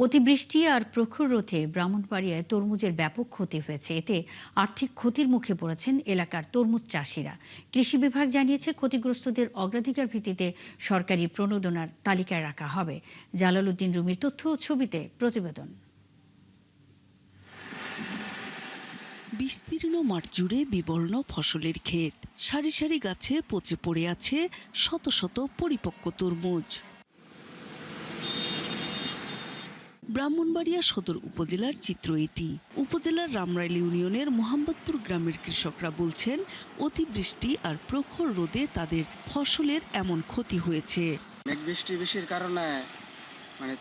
অতিবৃষ্টি আর প্রখর রোধে ব্রাহ্মণবাড়িয়ায় তরমুজের ব্যাপক ক্ষতি হয়েছে। এতে আর্থিক ক্ষতির মুখে পড়েছেন এলাকার তরমুজ চাষিরা। কৃষি বিভাগ জানিয়েছে, ক্ষতিগ্রস্তদের অগ্রাধিকার ভিত্তিতে সরকারি প্রণোদনার তালিকায় রাখা হবে। জালালউদ্দিন রুমির তথ্য ও ছবিতে প্রতিবেদন। বিস্তীর্ণ মাঠ জুড়ে বিবর্ণ ফসলের ক্ষেত, সারি সারি গাছে পচে পড়ে আছে শত শত পরিপক্ক তরমুজ। ব্রাহ্মণবাড়িয়া সদর উপজেলার চিত্র এটি। উপজেলার রামরাইল ইউনিয়নের মোহাম্মদপুর গ্রামের কৃষকরা বলছেন, অতিবৃষ্টি আর প্রখর রোদে তাদের ফসলের এমন ক্ষতি হয়েছে। বৃষ্টির কারণে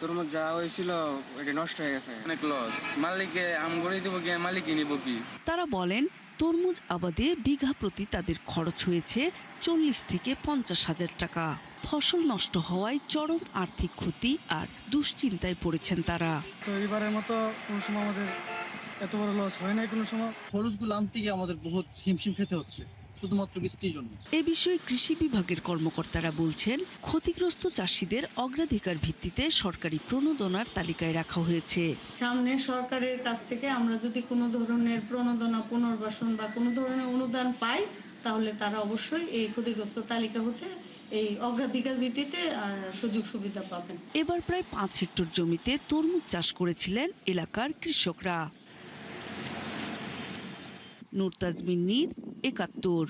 তরমুজ যা হয়েছিল এটা নষ্ট হয়ে গেছে, অনেক লস। মালিকে আম করে দিব কি, মালিকই নিব কি। তারা বলেন, তরমুজ আবাদে বিঘা প্রতি তাদের খরচ হয়েছে 40 থেকে 50 হাজার টাকা। ফসল নষ্ট হওয়ায় চরম আর্থিক ক্ষতি আর দুশ্চিন্তায় পড়েছেন তারা। তো এবারের মতো কোনো সময় আমাদের এত বড় লস হয় নাই কোনো সময়। খরচগুলো আনতে গিয়ে আমাদের বহুত হিমশিম খেতে হচ্ছে শুধুমাত্র বৃষ্টির জন্য। এ বিষয়ে কৃষি বিভাগের কর্মকর্তারা বলছেন, ক্ষতিগ্রস্ত চাষিদের অগ্রাধিকার ভিত্তিতে সরকারি প্রণোদনার তালিকায় রাখা হয়েছে। সামনে সরকারের কাছ থেকে আমরা যদি কোনো ধরনের প্রণোদনা, পুনর্বাসন বা কোনো ধরনের অনুদান পাই, তাহলে তারা অবশ্যই এই ক্ষতিগ্রস্ত তালিকা হতে এই অগ্রাধিকার ভিত্তিতে সুযোগ সুবিধা পাবেন। এবার প্রায় 5 হেক্টর জমিতে তরমুজ চাষ করেছিলেন এলাকার কৃষকরা। নূর তাজমিন নীর, ৭১।